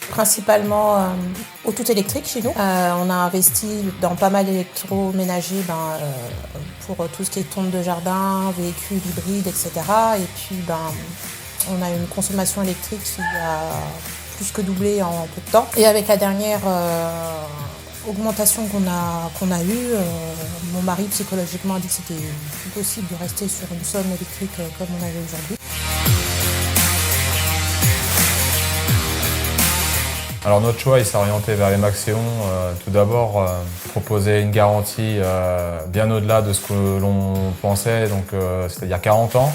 Principalement au tout électrique chez nous. On a investi dans pas mal d'électroménagers pour tout ce qui est tonte de jardin, véhicules hybrides, etc. Et puis on a une consommation électrique qui a plus que doublé en peu de temps. Et avec la dernière augmentation qu'on a eue, mon mari psychologiquement a dit que c'était plus possible de rester sur une somme électrique comme on avait aujourd'hui. Alors notre choix il s'est orienté vers les Maxeon. Tout d'abord, proposer une garantie bien au-delà de ce que l'on pensait, donc c'est-à-dire 40 ans.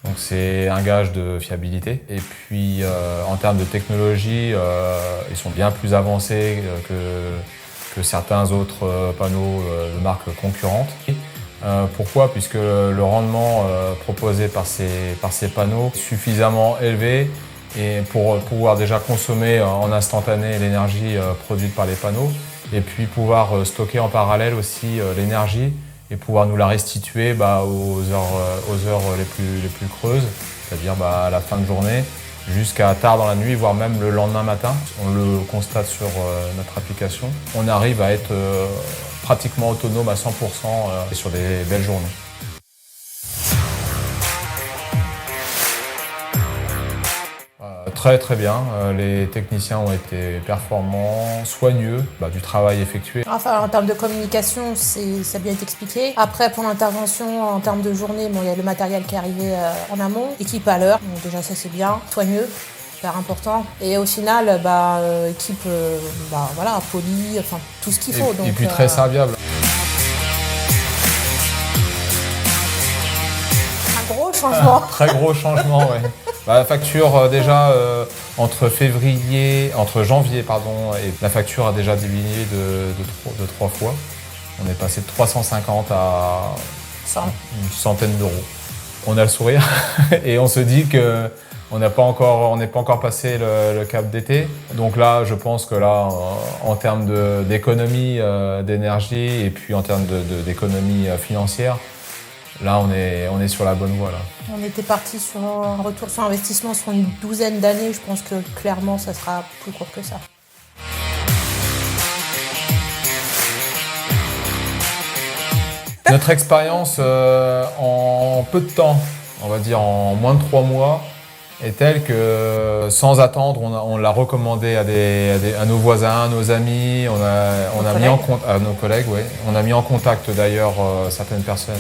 Donc c'est un gage de fiabilité. Et puis en termes de technologie, ils sont bien plus avancés que certains autres panneaux de marques concurrentes. Pourquoi? Puisque le rendement proposé par ces panneaux est suffisamment élevé et pour pouvoir déjà consommer en instantané l'énergie produite par les panneaux et puis pouvoir stocker en parallèle aussi l'énergie et pouvoir nous la restituer aux heures les plus creuses, c'est-à-dire à la fin de journée jusqu'à tard dans la nuit, voire même le lendemain matin. On le constate sur notre application. On arrive à être pratiquement autonome à 100% sur des belles journées. Très très bien, les techniciens ont été performants, soigneux du travail effectué. Enfin, en termes de communication, ça a bien été expliqué. Après, pour l'intervention, en termes de journée, il y a le matériel qui est arrivé en amont, équipe à l'heure, donc déjà ça c'est bien, soigneux, super important. Et au final, équipe polie, enfin tout ce qu'il faut. Et puis très serviable. Un gros changement. Très gros changement, oui. La facture déjà entre janvier et la facture a déjà diminué de 3 fois. On est passé de 350 à une centaine d'euros. On a le sourire et on se dit que on n'est pas encore passé le cap d'été. Donc là, je pense que là, en termes d'économie d'énergie et puis en termes d'économie financière, là, on est sur la bonne voie. Là. On était parti sur un retour sur investissement sur une douzaine d'années. Je pense que clairement, ça sera plus court que ça. Notre expérience en peu de temps, on va dire en moins de 3 mois, est telle que sans attendre, on l'a recommandé à nos voisins, à nos amis, à nos collègues, ouais. On a mis en contact d'ailleurs certaines personnes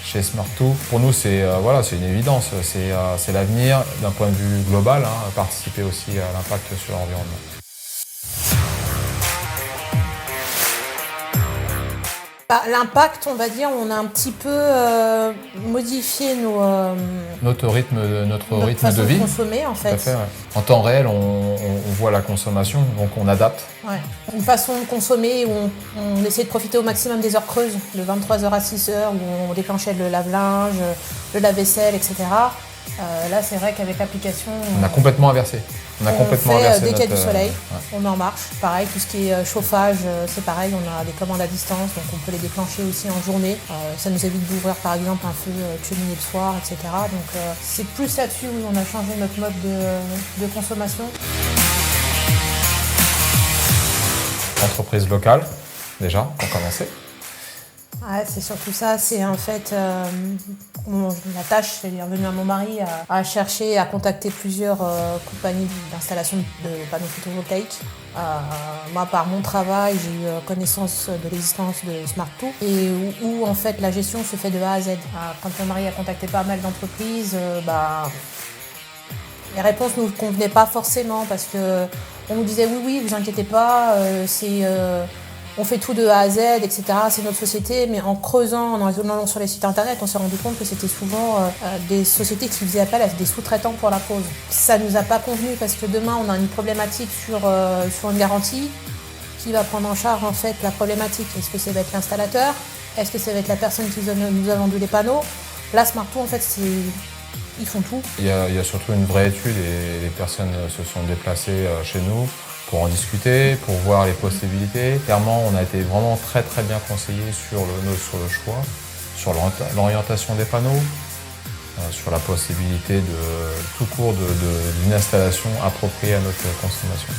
chez Smart2. Pour nous, c'est une évidence, c'est l'avenir d'un point de vue global, participer aussi à l'impact sur l'environnement. L'impact, on va dire, on a un petit peu modifié notre rythme de vie. De consommer, en fait. Tout à fait, ouais. En temps réel, on voit la consommation, donc on adapte. Ouais. Une façon de consommer où on essaie de profiter au maximum des heures creuses, de 23h à 6h, où on déclenchait le lave-linge, le lave-vaisselle, etc. Là, c'est vrai qu'avec l'application... On a complètement inversé. Dès qu'il y a du soleil, on met en marche. Pareil, tout ce qui est chauffage, c'est pareil, on a des commandes à distance, donc on peut les déclencher aussi en journée. Ça nous évite d'ouvrir par exemple un feu de cheminée le soir, etc. Donc c'est plus là-dessus où on a changé notre mode de consommation. Entreprise locale, déjà, pour commencer. Ouais, c'est surtout ça, c'est en fait la tâche, c'est revenue à mon mari à chercher, à contacter plusieurs compagnies d'installation de panneaux photovoltaïques. Moi, par mon travail, j'ai eu connaissance de l'existence de Smart2 et où en fait la gestion se fait de A à Z. Quand mon mari a contacté pas mal d'entreprises, les réponses ne nous convenaient pas forcément parce que on nous disait oui, vous inquiétez pas, on fait tout de A à Z, etc. C'est notre société, mais en creusant, en allant sur les sites internet, on s'est rendu compte que c'était souvent des sociétés qui faisaient appel à des sous-traitants pour la pose. Ça nous a pas convenu parce que demain, on a une problématique sur une garantie. Qui va prendre en charge en fait la problématique? Est-ce que ça va être l'installateur? Est-ce que ça va être la personne qui nous a vendu les panneaux? Là, Smart2, en fait, ils font tout. Il y a surtout une vraie étude et les personnes se sont déplacées chez nous pour en discuter, pour voir les possibilités. Clairement, on a été vraiment très très bien conseillés sur le choix, sur l'orientation des panneaux, sur la possibilité de tout court d'une installation appropriée à notre consommation.